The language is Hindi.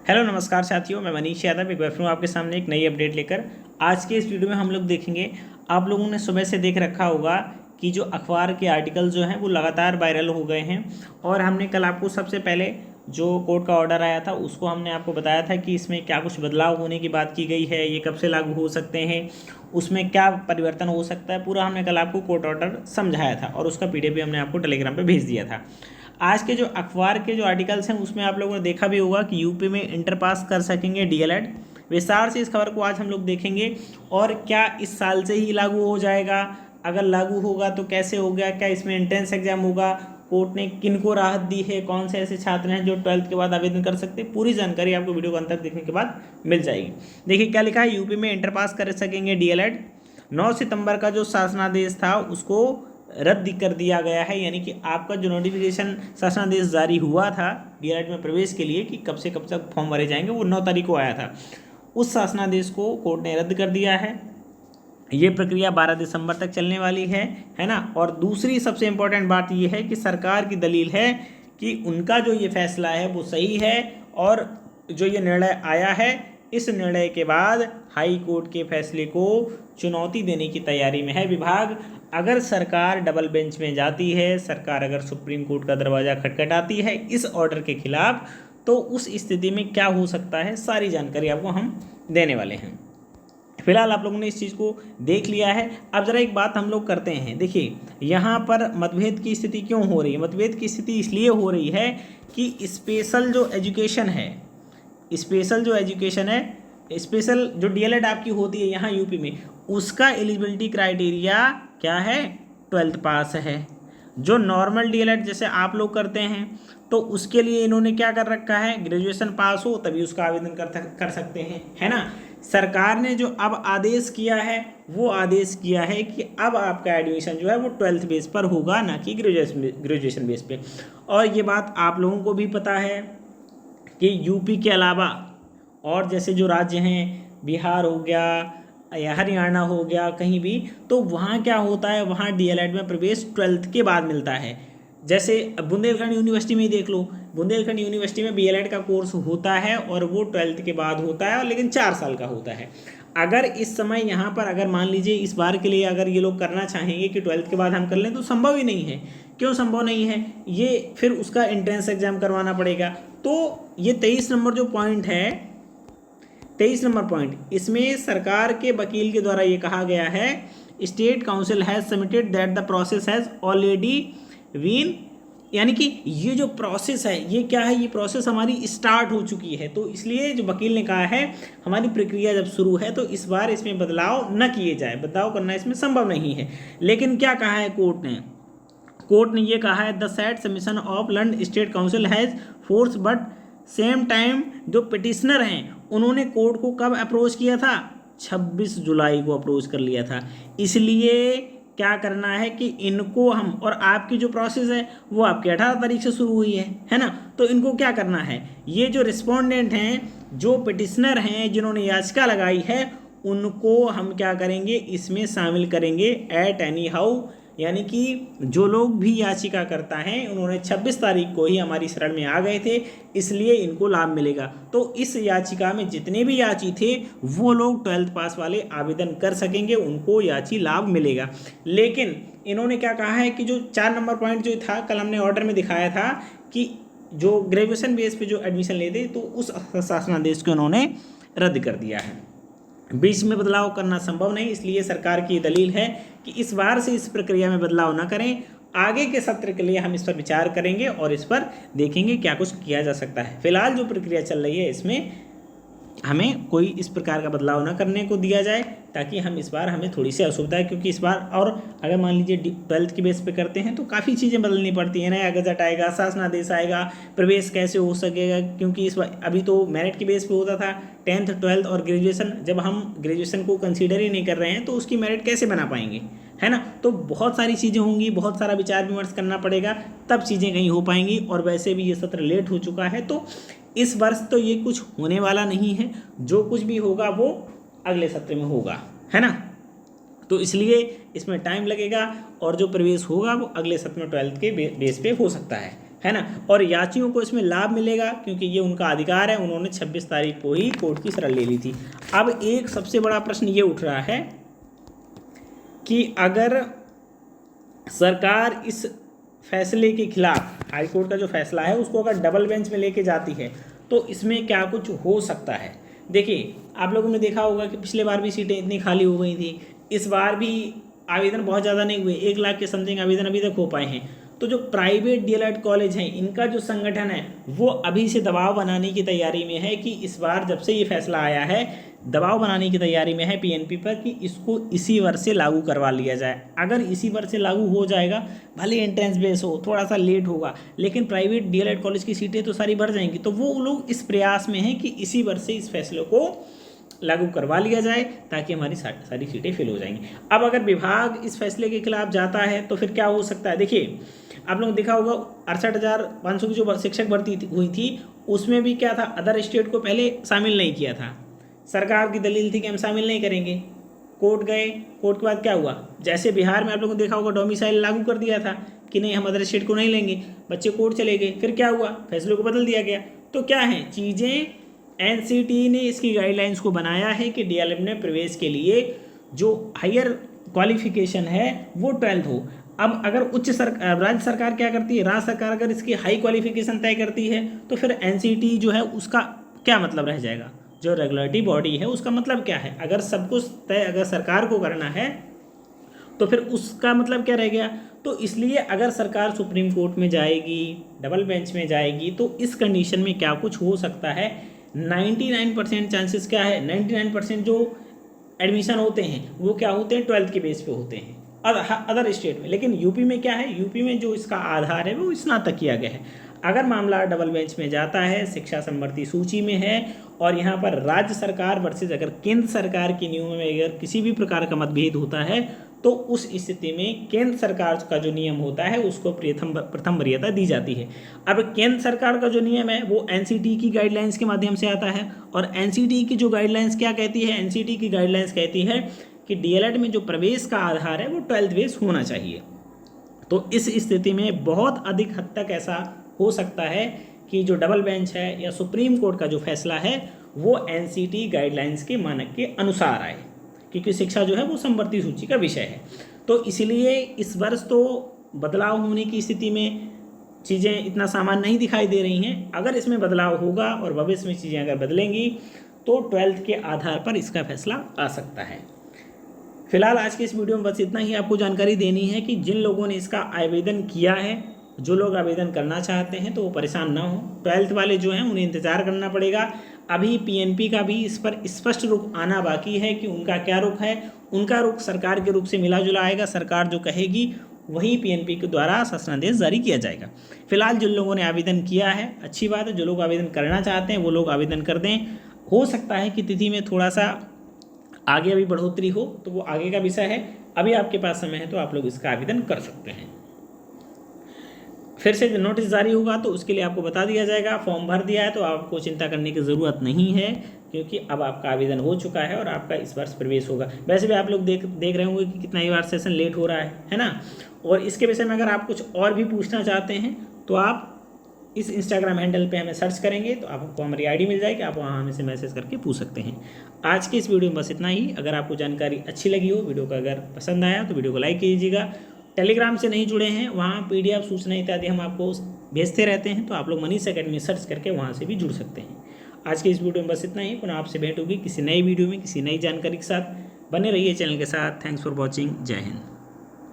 हेलो नमस्कार साथियों, मैं मनीष यादव एक बार फिर आपके सामने एक नई अपडेट लेकर। आज के इस वीडियो में हम लोग देखेंगे, आप लोगों ने सुबह से देख रखा होगा कि जो अखबार के आर्टिकल जो हैं वो लगातार वायरल हो गए हैं। और हमने कल आपको सबसे पहले जो कोर्ट का ऑर्डर आया था उसको हमने आपको बताया था कि इसमें क्या कुछ बदलाव होने की बात की गई है, ये कब से लागू हो सकते हैं, उसमें क्या परिवर्तन हो सकता है, पूरा हमने कल आपको कोर्ट ऑर्डर समझाया था और उसका PDF भी हमने आपको टेलीग्राम पे भेज दिया था। आज के जो अखबार के जो आर्टिकल्स हैं उसमें आप लोगों ने देखा भी होगा कि यूपी में इंटर पास कर सकेंगे DLED। विस्तार से इस खबर को आज हम लोग देखेंगे। और क्या इस साल से ही लागू हो जाएगा, अगर लागू होगा तो कैसे हो गया, क्या इसमें एंट्रेंस एग्जाम होगा, कोर्ट ने किन को राहत दी है, कौन से ऐसे छात्र हैं जो 12th के बाद आवेदन कर सकते हैं, पूरी जानकारी आपको वीडियो को अंत तक देखने के बाद मिल जाएगी। देखिए क्या लिखा है, यूपी में इंटर पास कर सकेंगे DLED। 9 सितंबर का जो शासनादेश था उसको रद्द कर दिया गया है, यानी कि आपका जो नोटिफिकेशन शासनादेश जारी हुआ था DLED में प्रवेश के लिए कि कब से कब तक फॉर्म भरे जाएंगे, वो 9 तारीख को आया था। उस शासनादेश को कोर्ट ने रद्द कर दिया है। ये प्रक्रिया 12 दिसंबर तक चलने वाली है ना। और दूसरी सबसे इम्पोर्टेंट बात ये है कि सरकार की दलील है कि उनका जो ये फैसला है वो सही है, और जो ये निर्णय आया है इस निर्णय के बाद हाई कोर्ट के फैसले को चुनौती देने की तैयारी में है विभाग। अगर सरकार डबल बेंच में जाती है, सरकार अगर सुप्रीम कोर्ट का दरवाज़ा खटखटाती है इस ऑर्डर के खिलाफ, तो उस स्थिति में क्या हो सकता है, सारी जानकारी आपको हम देने वाले हैं। फिलहाल आप लोगों ने इस चीज़ को देख लिया है। अब ज़रा एक बात हम लोग करते हैं। देखिए यहाँ पर मतभेद की स्थिति क्यों हो रही है, मतभेद की स्थिति इसलिए हो रही है कि स्पेशल जो एजुकेशन है, स्पेशल जो DLED आपकी होती है यहाँ यूपी में, उसका एलिजिबिलिटी क्राइटेरिया क्या है, 12th पास है। जो नॉर्मल DLED जैसे आप लोग करते हैं तो उसके लिए इन्होंने क्या कर रखा है, ग्रेजुएशन पास हो तभी उसका आवेदन कर सकते हैं, है ना। सरकार ने जो अब आदेश किया है वो आदेश किया है कि अब आपका एडमिशन जो है वो 12th बेस पर होगा, ना कि ग्रेजुएशन बेस पे। और ये बात आप लोगों को भी पता है कि यूपी के अलावा और जैसे जो राज्य हैं, बिहार हो गया या हरियाणा हो गया, कहीं भी, तो वहाँ क्या होता है, वहाँ DLED में प्रवेश 12th के बाद मिलता है। जैसे बुंदेलखंड यूनिवर्सिटी में ही देख लो, बुंदेलखंड यूनिवर्सिटी में BLED का कोर्स होता है और वो 12th के बाद होता है, लेकिन 4 साल का होता है। अगर इस समय यहाँ पर अगर मान लीजिए इस बार के लिए अगर ये लोग करना चाहेंगे कि 12th के बाद हम कर लें, तो संभव ही नहीं है। क्यों संभव नहीं है, ये फिर उसका एंट्रेंस एग्जाम करवाना पड़ेगा। तो ये 23 नंबर जो पॉइंट है, 23 नंबर पॉइंट, इसमें सरकार के वकील के द्वारा ये कहा गया है, state council has submitted that the process has already been, यानी कि ये जो प्रोसेस है ये क्या है, ये प्रोसेस हमारी स्टार्ट हो चुकी है। तो इसलिए जो वकील ने कहा है हमारी प्रक्रिया जब शुरू है तो इस बार इसमें बदलाव न किए जाए, बदलाव करना इसमें संभव नहीं है। लेकिन क्या कहा है कोर्ट ने ये कहा है, the said submission of learned state council has force, but same time जो पिटिशनर हैं उन्होंने कोर्ट को कब अप्रोच किया था, 26 जुलाई को अप्रोच कर लिया था। इसलिए क्या करना है कि इनको हम, और आपकी जो प्रोसेस है वो आपकी 18 तारीख से शुरू हुई है ना। तो इनको क्या करना है, ये जो रिस्पोंडेंट हैं, जो पिटिशनर हैं, जिन्होंने याचिका लगाई है, उनको हम क्या करेंगे, इसमें शामिल करेंगे एट एनी हाउ। यानी कि जो लोग भी याचिका करता हैं उन्होंने 26 तारीख को ही हमारी शरण में आ गए थे, इसलिए इनको लाभ मिलेगा। तो इस याचिका में जितने भी याची थे वो लोग 12th पास वाले आवेदन कर सकेंगे, उनको याची लाभ मिलेगा। लेकिन इन्होंने क्या कहा है कि जो 4 नंबर पॉइंट जो था, कल हमने ऑर्डर में दिखाया था कि जो ग्रेजुएशन बेस पे जो एडमिशन लेते, तो उस शासनादेश को उन्होंने रद्द कर दिया है। बीच में बदलाव करना संभव नहीं, इसलिए सरकार की दलील है कि इस बार से इस प्रक्रिया में बदलाव न करें। आगे के सत्र के लिए हम इस पर विचार करेंगे और इस पर देखेंगे क्या कुछ किया जा सकता है। फिलहाल जो प्रक्रिया चल रही है इसमें हमें कोई इस प्रकार का बदलाव न करने को दिया जाए, ताकि हम इस बार, हमें थोड़ी सी असुविधा है, क्योंकि इस बार, और अगर मान लीजिए 12th की बेस पे करते हैं तो काफ़ी चीज़ें बदलनी पड़ती हैं, नया गजट आएगा, शासनादेश आएगा, प्रवेश कैसे हो सकेगा, क्योंकि इस बार अभी तो मेरिट की बेस पे होता था 10th 12th और ग्रेजुएशन, जब हम ग्रेजुएशन को कंसीडर ही नहीं कर रहे हैं तो उसकी मेरिट कैसे बना पाएंगे, है ना। तो बहुत सारी चीज़ें होंगी, बहुत सारा विचार विमर्श करना पड़ेगा, तब चीज़ें कहीं हो पाएंगी। और वैसे भी ये सत्र लेट हो चुका है, तो इस वर्ष तो ये कुछ होने वाला नहीं है, जो कुछ भी होगा वो अगले सत्र में होगा, है ना। तो इसलिए इसमें टाइम लगेगा और जो प्रवेश होगा वो अगले सत्र में 12th के बेस पे हो सकता है है ना। और याचियों को इसमें लाभ मिलेगा क्योंकि ये उनका अधिकार है, उन्होंने 26 तारीख को ही कोर्ट की शरण ले ली थी। अब एक सबसे बड़ा प्रश्न ये उठ रहा है कि अगर सरकार इस फैसले के खिलाफ, हाईकोर्ट का जो फैसला है उसको अगर डबल बेंच में लेके जाती है तो इसमें क्या कुछ हो सकता है। देखिए, आप लोगों ने देखा होगा कि पिछले बार भी सीटें इतनी खाली हो गई थी, इस बार भी आवेदन बहुत ज़्यादा नहीं हुए, 1 लाख के समथिंग आवेदन अभी तक हो पाए हैं। तो जो प्राइवेट डीएलएड कॉलेज हैं, इनका जो संगठन है वो अभी से दबाव बनाने की तैयारी में है कि इस बार जब से ये फैसला आया है, दबाव बनाने की तैयारी में है पीएनपी पर कि इसको इसी वर्ष से लागू करवा लिया जाए। अगर इसी वर्ष से लागू हो जाएगा, भले एंट्रेंस बेस हो, थोड़ा सा लेट होगा, लेकिन प्राइवेट डीएलएड कॉलेज की सीटें तो सारी भर जाएंगी। तो वो लोग इस प्रयास में हैं कि इसी वर्ष से इस फैसले को लागू करवा लिया जाए ताकि हमारी सारी सीटें फिल हो जाएंगी। अब अगर विभाग इस फैसले के खिलाफ जाता है तो फिर क्या हो सकता है। देखिए, आप लोगों ने देखा होगा 68,500 की जो शिक्षक भर्ती हुई थी उसमें भी क्या था, अदर स्टेट को पहले शामिल नहीं किया था। सरकार की दलील थी कि हम शामिल नहीं करेंगे। कोर्ट गए, कोर्ट के बाद क्या हुआ, जैसे बिहार में आप लोगों ने देखा होगा डोमिसाइल लागू कर दिया था कि नहीं हम अदर स्टेट को नहीं लेंगे, बच्चे कोर्ट चले गए, फिर क्या हुआ, फैसले को बदल दिया गया। तो क्या है चीज़ें, एनसीटी ने इसकी गाइडलाइंस को बनाया है कि डीएलएड में प्रवेश के लिए जो हायर क्वालिफिकेशन है वो 12th हो। अब अगर राज्य सरकार क्या करती है, राज्य सरकार अगर इसकी हाई क्वालिफिकेशन तय करती है तो फिर एनसीटी जो है उसका क्या मतलब रह जाएगा, जो रेगुलेटरी बॉडी है उसका मतलब क्या है। अगर सब कुछ तय अगर सरकार को करना है तो फिर उसका मतलब क्या रह गया। तो इसलिए अगर सरकार सुप्रीम कोर्ट में जाएगी, डबल बेंच में जाएगी, तो इस कंडीशन में क्या कुछ हो सकता है। 99% चांसेस क्या है, 99% जो एडमिशन होते हैं वो क्या होते हैं, 12th के बेस पे होते हैं अदर स्टेट में। लेकिन यूपी में क्या है, यूपी में जो इसका आधार है वो स्नातक किया गया है। अगर मामला डबल बेंच में जाता है, शिक्षा संवर्ती सूची में है और यहाँ पर राज्य सरकार वर्सेज अगर केंद्र सरकार की नियमों में अगर किसी भी प्रकार का मतभेद होता है तो उस स्थिति में केंद्र सरकार का जो नियम होता है उसको प्रथम वरीयता दी जाती है। अब केंद्र सरकार का जो नियम है वो एनसीटी की गाइडलाइंस के माध्यम से आता है और एनसीटी की जो गाइडलाइंस क्या कहती है, एनसीटी की गाइडलाइंस कहती है कि डीएलएड में जो प्रवेश का आधार है वो 12th बेस होना चाहिए। तो इस स्थिति में बहुत अधिक हद तक ऐसा हो सकता है कि जो डबल बेंच है या सुप्रीम कोर्ट का जो फैसला है वो एनसीटी गाइडलाइंस के मानक के अनुसार आए, क्योंकि शिक्षा जो है वो संवर्ती सूची का विषय है। तो इसलिए इस वर्ष तो बदलाव होने की स्थिति में चीज़ें इतना सामान्य नहीं दिखाई दे रही हैं। अगर इसमें बदलाव होगा और भविष्य में चीज़ें अगर बदलेंगी तो 12th के आधार पर इसका फैसला आ सकता है। फिलहाल आज के इस वीडियो में बस इतना ही आपको जानकारी देनी है कि जिन लोगों ने इसका आवेदन किया है, जो लोग आवेदन करना चाहते हैं तो वो परेशान ना हो। 12th वाले जो हैं उन्हें इंतज़ार करना पड़ेगा। अभी पीएनपी का भी इस पर स्पष्ट रुख आना बाकी है कि उनका क्या रुख है। उनका रुख सरकार के रुख से मिला जुला आएगा। सरकार जो कहेगी वही पीएनपी के द्वारा शासनादेश जारी किया जाएगा। फिलहाल जिन लोगों ने आवेदन किया है अच्छी बात है, जो लोग आवेदन करना चाहते हैं वो लोग आवेदन कर दें। हो सकता है कि तिथि में थोड़ा सा आगे अभी बढ़ोतरी हो तो वो आगे का विषय है। अभी आपके पास समय है तो आप लोग इसका आवेदन कर सकते हैं। फिर से नोटिस जारी होगा तो उसके लिए आपको बता दिया जाएगा। फॉर्म भर दिया है तो आपको चिंता करने की ज़रूरत नहीं है, क्योंकि अब आपका आवेदन हो चुका है और आपका इस वर्ष प्रवेश होगा। वैसे भी आप लोग देख रहे होंगे कि कितना ही बार सेशन लेट हो रहा है ना। और इसके विषय में अगर आप कुछ और भी पूछना चाहते हैं तो आप इस इंस्टाग्राम हैंडल पे हमें सर्च करेंगे तो आपको हमारी आईडी मिल जाएगी, आप वहाँ हमें से मैसेज करके पूछ सकते हैं। आज की इस वीडियो में बस इतना ही। अगर आपको जानकारी अच्छी लगी हो, वीडियो का अगर पसंद आया तो वीडियो को लाइक कीजिएगा। टेलीग्राम से नहीं जुड़े हैं, वहाँ पीडीएफ सूचना इत्यादि हम आपको भेजते रहते हैं, तो आप लोग मनीष अकेडमी सर्च करके वहाँ से भी जुड़ सकते हैं। आज के इस वीडियो में बस इतना ही। पुनः आपसे भेंट होगी किसी नई वीडियो में किसी नई जानकारी के साथ। बने रहिए चैनल के साथ। Thanks for watching. जय हिंद।